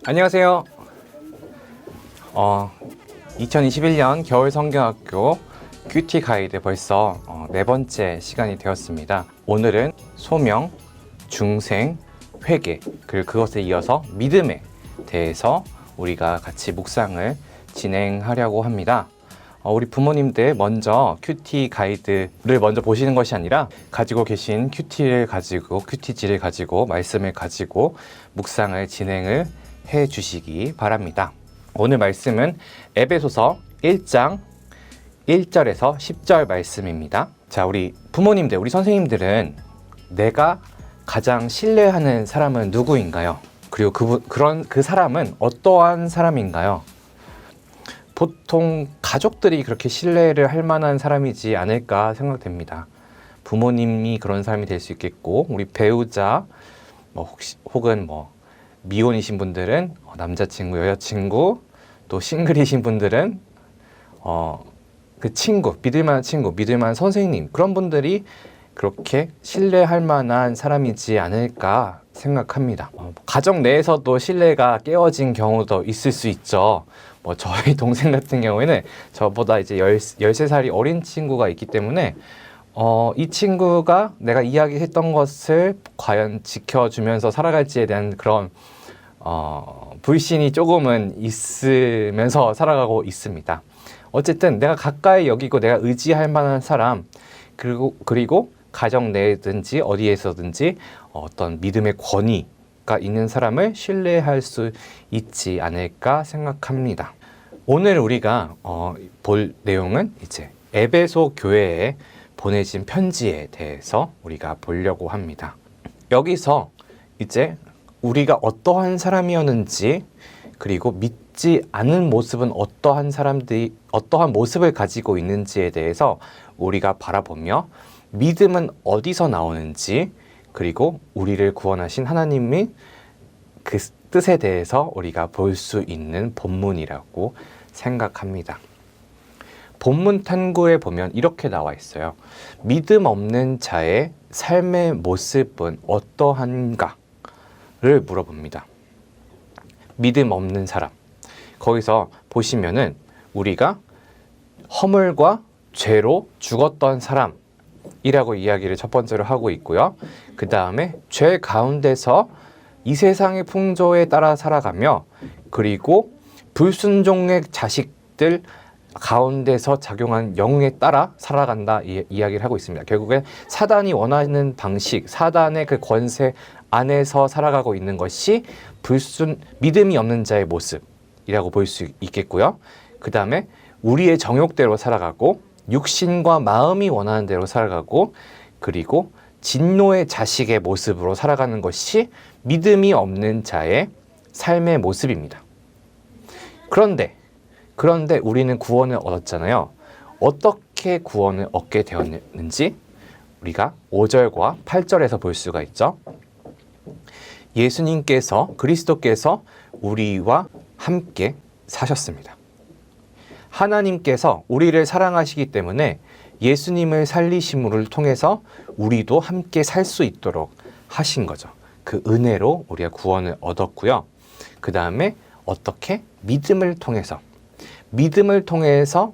안녕하세요. 2021년 겨울 성경학교 큐티 가이드 벌써 네 번째 시간이 되었습니다. 오늘은 소명, 중생, 회개, 그리고 그것에 이어서 믿음에 대해서 우리가 같이 묵상을 진행하려고 합니다. 우리 부모님들 먼저 큐티 가이드를 먼저 보시는 것이 아니라 가지고 계신 큐티지를 가지고 말씀을 가지고 묵상을 진행을 해 주시기 바랍니다. 오늘 말씀은 에베소서 1장 1절에서 10절 말씀입니다. 자, 우리 부모님들, 우리 선생님들은 내가 가장 신뢰하는 사람은 누구인가요? 그리고 그 사람은 어떠한 사람인가요? 보통 가족들이 그렇게 신뢰를 할 만한 사람이지 않을까 생각됩니다. 부모님이 그런 사람이 될 수 있겠고, 우리 배우자, 혹은 미혼이신 분들은 남자친구, 여자친구, 또 싱글이신 분들은 그 친구, 믿을만한 친구, 믿을만한 선생님, 그런 분들이 그렇게 신뢰할 만한 사람이지 않을까 생각합니다. 가정 내에서도 신뢰가 깨어진 경우도 있을 수 있죠. 저희 동생 같은 경우에는 저보다 이제 13살이 어린 친구가 있기 때문에 이 친구가 내가 이야기했던 것을 과연 지켜주면서 살아갈지에 대한 그런 불신이 조금은 있으면서 살아가고 있습니다. 어쨌든 내가 가까이 여기고 내가 의지할 만한 사람, 그리고 가정 내든지 어디에서든지 어떤 믿음의 권위가 있는 사람을 신뢰할 수 있지 않을까 생각합니다. 오늘 우리가 볼 내용은 이제 에베소 교회에 보내진 편지에 대해서 우리가 보려고 합니다. 여기서 이제 우리가 어떠한 사람이었는지, 그리고 믿지 않은 모습은 어떠한 사람들이 어떠한 모습을 가지고 있는지에 대해서 우리가 바라보며 믿음은 어디서 나오는지, 그리고 우리를 구원하신 하나님의 그 뜻에 대해서 우리가 볼 수 있는 본문이라고 생각합니다. 본문 탐구에 보면 이렇게 나와 있어요. 믿음 없는 자의 삶의 모습은 어떠한가를 물어봅니다. 믿음 없는 사람. 거기서 보시면은 우리가 허물과 죄로 죽었던 사람이라고 이야기를 첫 번째로 하고 있고요. 그 다음에 죄 가운데서 이 세상의 풍조에 따라 살아가며, 그리고 불순종의 자식들 가운데서 작용한 영에 따라 살아간다 이야기를 하고 있습니다. 결국엔 사단이 원하는 방식, 사단의 그 권세 안에서 살아가고 있는 것이 믿음이 없는 자의 모습이라고 볼 수 있겠고요. 그 다음에 우리의 정욕대로 살아가고, 육신과 마음이 원하는 대로 살아가고, 그리고 진노의 자식의 모습으로 살아가는 것이 믿음이 없는 자의 삶의 모습입니다. 그런데 우리는 구원을 얻었잖아요. 어떻게 구원을 얻게 되었는지 우리가 5절과 8절에서 볼 수가 있죠. 그리스도께서 우리와 함께 사셨습니다. 하나님께서 우리를 사랑하시기 때문에 예수님을 살리심을 통해서 우리도 함께 살 수 있도록 하신 거죠. 그 은혜로 우리가 구원을 얻었고요. 그 다음에 어떻게? 믿음을 통해서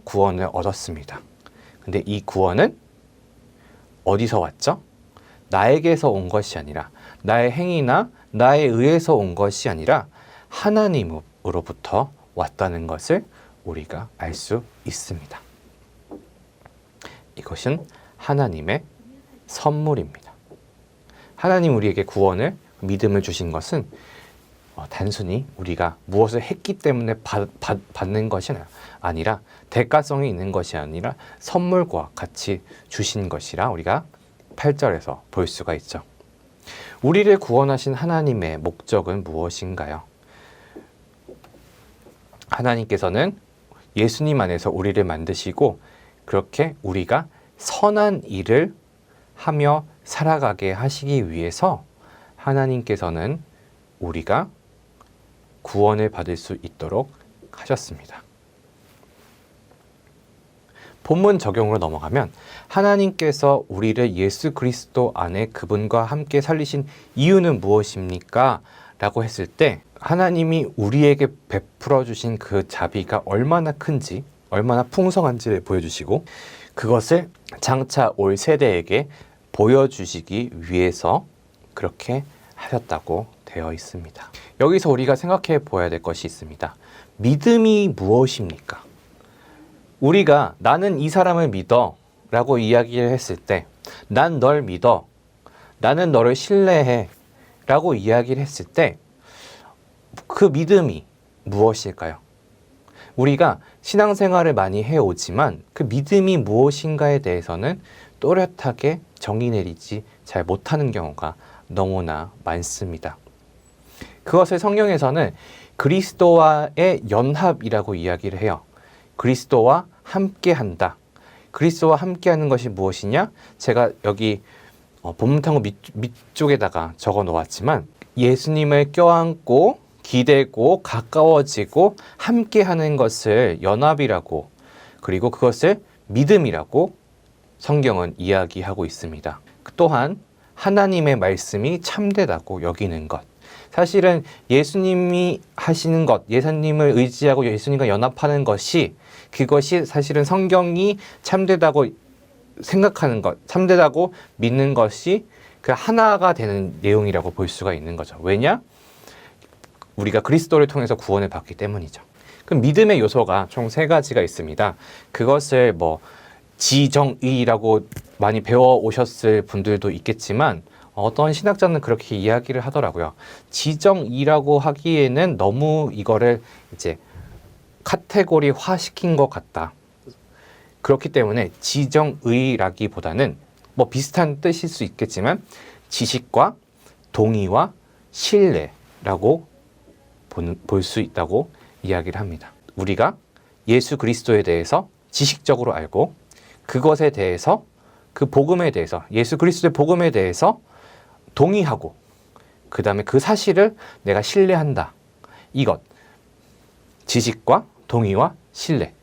구원을 얻었습니다. 근데 이 구원은 어디서 왔죠? 나에게서 온 것이 아니라, 나의 행위나 나에 의해서 온 것이 아니라 하나님으로부터 왔다는 것을 우리가 알 수 있습니다. 이것은 하나님의 선물입니다. 하나님 우리에게 구원을, 믿음을 주신 것은 단순히 우리가 무엇을 했기 때문에 받는 것이 아니라, 대가성이 있는 것이 아니라 선물과 같이 주신 것이라 우리가 8절에서 볼 수가 있죠. 우리를 구원하신 하나님의 목적은 무엇인가요? 하나님께서는 예수님 안에서 우리를 만드시고, 그렇게 우리가 선한 일을 하며 살아가게 하시기 위해서 하나님께서는 우리가 구원을 받을 수 있도록 하셨습니다. 본문 적용으로 넘어가면 하나님께서 우리를 예수 그리스도 안에 그분과 함께 살리신 이유는 무엇입니까? 라고 했을 때 하나님이 우리에게 베풀어 주신 그 자비가 얼마나 큰지, 얼마나 풍성한지를 보여주시고 그것을 장차 올 세대에게 보여주시기 위해서 그렇게 하셨다고 되어 있습니다. 여기서 우리가 생각해 보아야 될 것이 있습니다. 믿음이 무엇입니까? 우리가 나는 이 사람을 믿어 라고 이야기를 했을 때 난 널 믿어, 나는 너를 신뢰해 라고 이야기를 했을 때 그 믿음이 무엇일까요? 우리가 신앙생활을 많이 해오지만 그 믿음이 무엇인가에 대해서는 또렷하게 정의 내리지 잘 못하는 경우가 너무나 많습니다. 그것을 성경에서는 그리스도와의 연합이라고 이야기를 해요. 그리스도와 함께한다. 그리스도와 함께하는 것이 무엇이냐? 제가 여기 본문탐구 밑쪽에다가 적어 놓았지만 예수님을 껴안고 기대고 가까워지고 함께하는 것을 연합이라고, 그리고 그것을 믿음이라고 성경은 이야기하고 있습니다. 또한 하나님의 말씀이 참되다고 여기는 것. 사실은 예수님이 하시는 것, 예수님을 의지하고 예수님과 연합하는 것이, 그것이 사실은 성경이 참되다고 생각하는 것, 참되다고 믿는 것이 그 하나가 되는 내용이라고 볼 수가 있는 거죠. 왜냐? 우리가 그리스도를 통해서 구원을 받기 때문이죠. 그럼 믿음의 요소가 총 3가지가 있습니다. 그것을 지정의라고 많이 배워 오셨을 분들도 있겠지만 어떤 신학자는 그렇게 이야기를 하더라고요. 지정의라고 하기에는 너무 이거를 이제 카테고리화 시킨 것 같다. 그렇기 때문에 지정의라기보다는 비슷한 뜻일 수 있겠지만 지식과 동의와 신뢰라고 볼 수 있다고 이야기를 합니다. 우리가 예수 그리스도에 대해서 지식적으로 알고 그것에 대해서, 그 복음에 대해서, 예수 그리스도의 복음에 대해서 동의하고 그 다음에 그 사실을 내가 신뢰한다. 이것, 지식과 동의와 신뢰,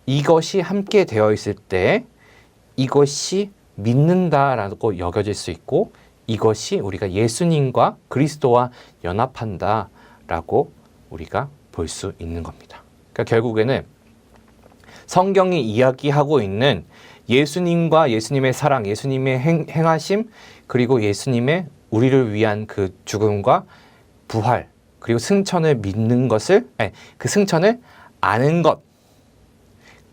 이것이 함께 되어 있을 때 이것이 믿는다라고 여겨질 수 있고, 이것이 우리가 예수님과 그리스도와 연합한다라고 우리가 볼 수 있는 겁니다. 그러니까 결국에는 성경이 이야기하고 있는 예수님과 예수님의 사랑, 예수님의 행하심, 그리고 예수님의 우리를 위한 그 죽음과 부활, 그리고 승천을 믿는 것을, 그 승천을 아는 것,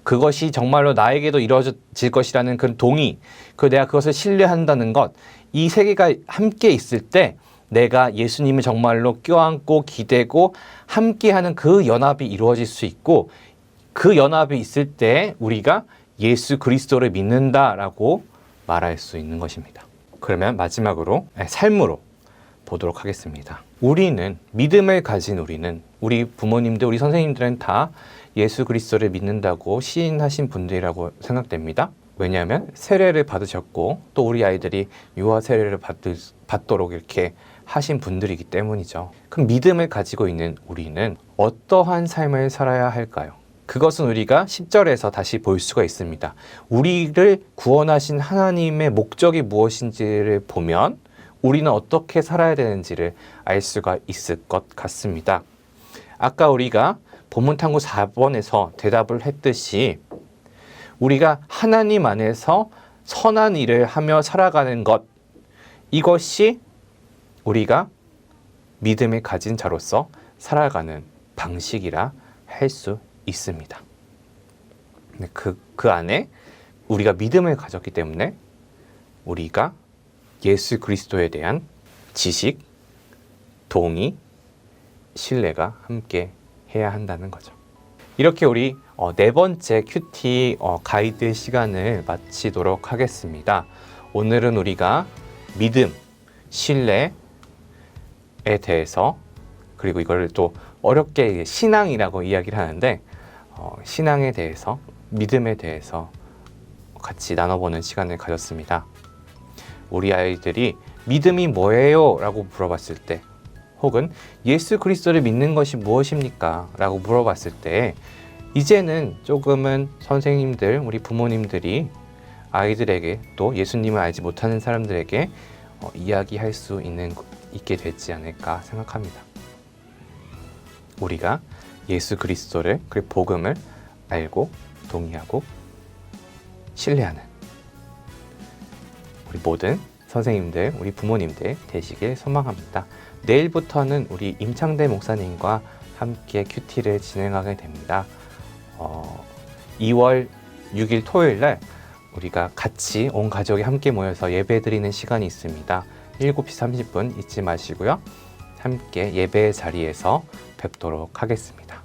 그것이 정말로 나에게도 이루어질 것이라는 그 동의, 내가 그것을 신뢰한다는 것, 이 3개가 함께 있을 때 내가 예수님을 정말로 껴안고 기대고 함께하는 그 연합이 이루어질 수 있고, 그 연합이 있을 때 우리가 예수 그리스도를 믿는다라고 말할 수 있는 것입니다. 그러면 마지막으로 삶으로 보도록 하겠습니다. 우리는, 믿음을 가진 우리 부모님들, 우리 선생님들은 다 예수 그리스도를 믿는다고 시인하신 분들이라고 생각됩니다. 왜냐하면 세례를 받으셨고 또 우리 아이들이 유아 세례를 받도록 이렇게 하신 분들이기 때문이죠. 그럼 믿음을 가지고 있는 우리는 어떠한 삶을 살아야 할까요? 그것은 우리가 10절에서 다시 볼 수가 있습니다. 우리를 구원하신 하나님의 목적이 무엇인지를 보면 우리는 어떻게 살아야 되는지를 알 수가 있을 것 같습니다. 아까 우리가 본문탐구 4번에서 대답을 했듯이 우리가 하나님 안에서 선한 일을 하며 살아가는 것, 이것이 우리가 믿음을 가진 자로서 살아가는 방식이라 할 수 있습니다. 그 안에 우리가 믿음을 가졌기 때문에 우리가 예수 그리스도에 대한 지식, 동의, 신뢰가 함께 해야 한다는 거죠. 이렇게 우리 4번째 큐티 가이드 시간을 마치도록 하겠습니다. 오늘은 우리가 믿음, 신뢰에 대해서, 그리고 이걸 또 어렵게 신앙이라고 이야기를 하는데 신앙에 대해서, 믿음에 대해서 같이 나눠보는 시간을 가졌습니다. 우리 아이들이 믿음이 뭐예요? 라고 물어봤을 때, 혹은 예수 그리스도를 믿는 것이 무엇입니까? 라고 물어봤을 때 이제는 조금은 선생님들, 우리 부모님들이 아이들에게, 또 예수님을 알지 못하는 사람들에게 이야기할 수 있는 있게 되지 않을까 생각합니다. 우리가 예수 그리스도를, 그리고 복음을 알고 동의하고 신뢰하는 우리 모든 선생님들, 우리 부모님들 되시길 소망합니다. 내일부터는 우리 임창대 목사님과 함께 큐티를 진행하게 됩니다. 2월 6일 토요일 날 우리가 같이 온 가족이 함께 모여서 예배 드리는 시간이 있습니다. 7시 30분 잊지 마시고요. 함께 예배 자리에서 뵙도록 하겠습니다.